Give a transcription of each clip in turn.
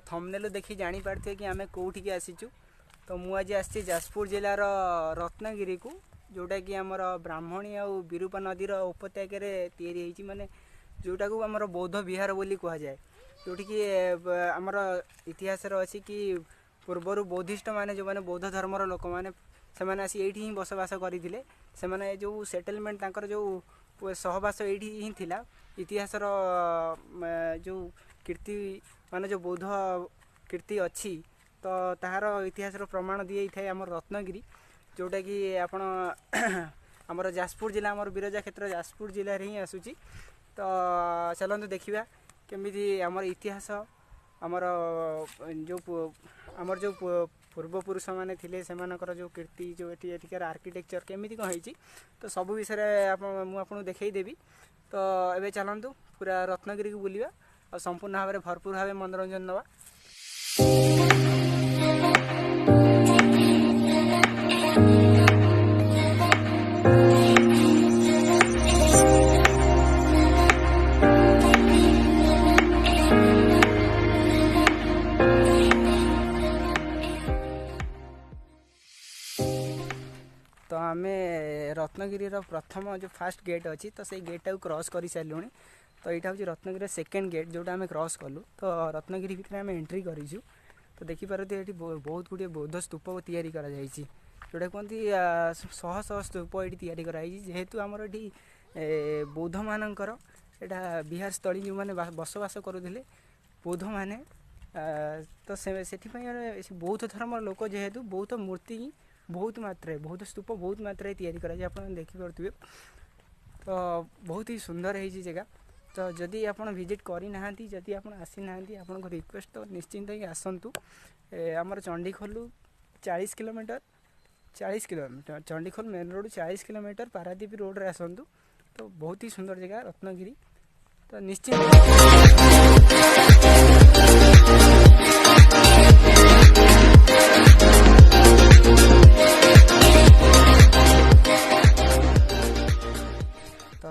Thumbnail देखी जानी पारथे कि आमे कोठी के आसीचु। तो मु आज आसी जाजपुर जिलार रत्नगिरी को, जोटा कि आमर ब्राह्मणी और विरूपा नदीर उपत्यकार तैयारी होती, माने जोटा को आमर बौद्ध विहार बोली कह जाए, जोटी कि आमर इतिहास अच्छी कि पूर्वर बौद्धिस्ट माने जो माने बौद्ध धर्मर लोक मैंने से आसी ये ही बसवास करते से जो सेटलमेंट तांकर जो सहवास ये ही थिला। इतिहासर जो कीर्ति माने जो बौद्ध कीर्ति अच्छी तो ताहार इतिहासर प्रमाण दिए थाए आम रत्नगिरी, जोटा कि आपण आमर जाजपुर जिला आमर बिरजा क्षेत्र जाजपुर जिले ही आसूची। तो चलते देखा केमी आमर इतिहास आमर जो आमर जो पूर्वपुरुष मैंने थिले सेमानकर जो कीर्ति जो एटिकार आर्किटेक्चर केमी कौन होती, तो सब विषय मुझे देखईदेवी। तो एबे चलतु पूरा रत्नगिरी को बुलवा और संपूर्ण भाव में भरपूर भाव मनोरंजन नवा। तो आम रत्नगिरी प्रथम जो फास्ट गेट अच्छी तो से गेटा क्रॉस कर सारूँ। तो यहाँ हूँ रत्नगिरी सेकेंड गेट जोटा आम क्रॉस कलु। तो रत्नगिरी भितर आम एंट्री करूँ। तो देखिपारे ये बहुत गुड़े बौद्ध स्तूप तैयारी करा जोटा कहते शह शह स्तूप ये तैयारी जेहेतु आमर ये बौद्ध मानकर यहाँ विहार स्थली जो मैंने बसवास करुले बौद्ध माने तो से बौद्ध धर्म लोक जेहेतु बौद्ध मूर्ति बहुत मात्रा बौद्ध स्तूप बहुत मात्रा तैयारी कराई आप देखिपे। तो बहुत ही सुंदर है जगह। तो जदि आप विजिट करना जदि आप आसी ना आपको रिक्वेस्ट तो निश्चिंत ही आसतु। आमर चंडीखोलू 40 kilometre Chandikhol main road 40 kilometre Paradip road रे आसतु। तो बहुत ही सुंदर जगह रत्नगिरी। तो निश्चित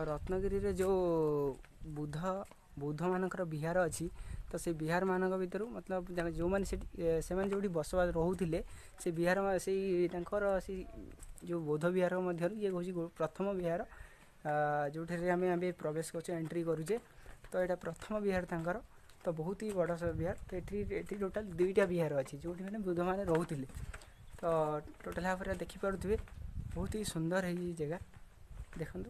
रत्नगिरी रे जो बौद्ध मानकर विहार अच्छी तो से विहार मानक भितर मतलब जो मैंने से जो बसवास रोते से विहार से जो बौद्ध विहार मध्य ये हूँ प्रथम विहार जो आम प्रवेश कर एंट्री करुचे। तो यहाँ प्रथम विहार तांकर तो बहुत ही बड़ विहार। तो ये टोटाल 2टा विहार अच्छी जो मैंने बुद्ध मैंने रोते। तो टोटाल भाव में देखिपे बहुत ही सुंदर है ये जगह देखु।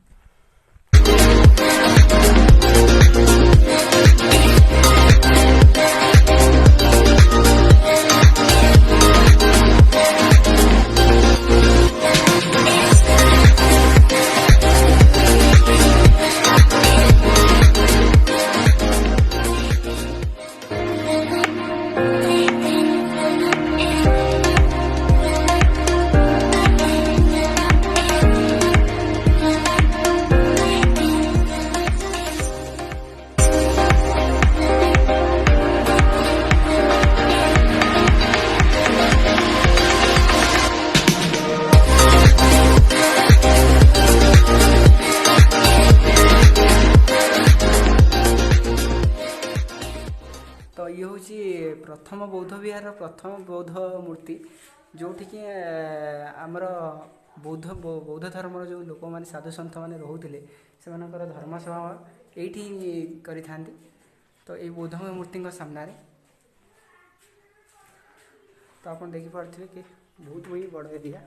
तो ये हूँ प्रथम बौद्ध विहार प्रथम बौद्ध मूर्ति जोटि कि आमर बौद्ध धर्म जो लोक मैंने साधु सन्थ मैंने रोते से धर्मसभा ये करी था। तो ये बौद्ध मूर्ति सामने तो आप देखिपे कि बहुत ही बड़ एरिया।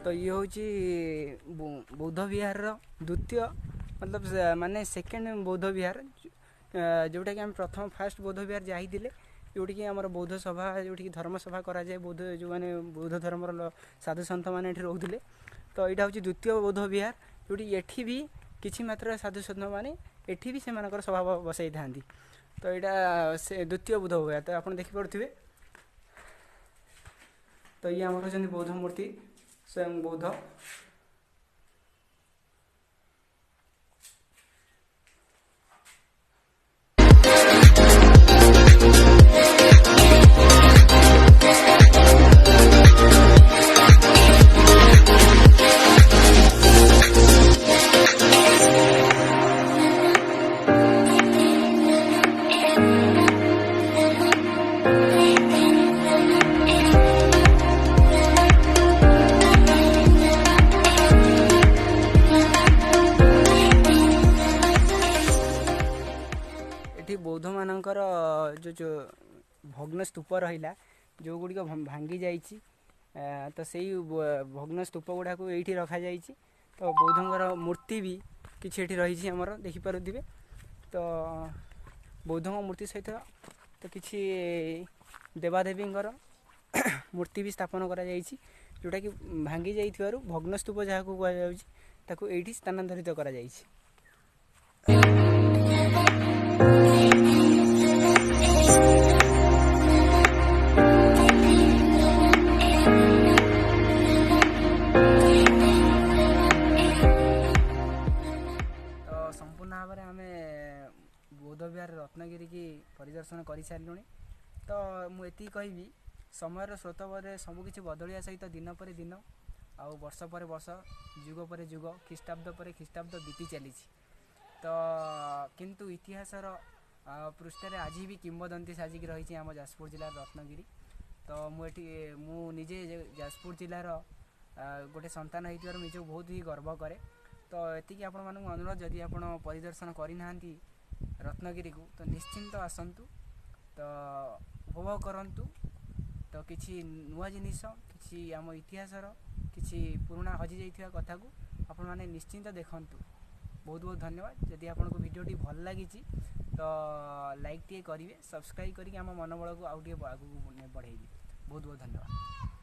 तो ये हूँ बौद्ध विहार द्वितीय मतलब माने सेकेंड बौद्ध विहार जोटा कि आम प्रथम फास्ट बौद्ध विहार जाइए जोटि कि आमर बौद्ध सभा जोटि धर्म सभा कराए बौद्ध जो मैंने बौद्ध धर्मर साधु सन्थ मैंने रोते। तो यहाँ हूँ द्वितीय बौद्ध विहार जोटि एठी भी किछि मात्रा साधु सन्थ मैंने एठी भी से सभा बसई था। तो यहाँ से द्वितीय बौद्ध विहार तो आप देखिपे। तो ये आम बौद्ध मूर्ति स्वयं बौद्ध। ମାନଙ୍କର जो भग्न स्तूप रहा जो गुड़िक भांगी जाइए तो सही भग्न स्तूप गुड़ाक ये रखा जाइए तो बौद्धंकर मूर्ति भी किसी ये रही आमर देखिपे तो बौद्धों मूर्ति सहित तो किसी देवादेवी मूर्ति भी स्थापन करा जोटा कि भांगी जाइथिबारु भग्नस्तूप जहाँ को कहु ये स्थानांतरित करा जाइछि। संपूर्ण भाव में आम बौद्ध विहार रत्नगिरी की परिदर्शन कर सारूँ तो मुझे कहबी समय स्रोत पर सबकि बदलिया सहित दिन पर दिन आउ वर्ष पर वर्ष जुग पर जुग ख्रीष्टाब्द पर ख्रीष्टाब्द बीती चली तो किंतु इतिहासर पृष्ठ आज भी किंवदंती साजिक रही आम जाजपुर जिलार रत्नगिरी तो मुझे जाजपुर जिलार गोटे संतान होइतिबार निज बहुत ही गर्व करे तो एति आपण मानक अनुरोध जदि आपण परिदर्शन करना रत्नगिरी को तो निश्चिंत आसतु तो उपभोग करंतु तो किसी नुआ जिनिस किसी आम इतिहासर किसी पुराना हजि जाइथिबा कथा को आपण माने निश्चिंत देखंतु। बहुत बहुत धन्यवाद। जदि आपको वीडियोटी भल लगी तो लाइक टे करेंगे सब्सक्राइब करके आम मनोबल को आगे बढ़ेबी। बहुत बहुत धन्यवाद।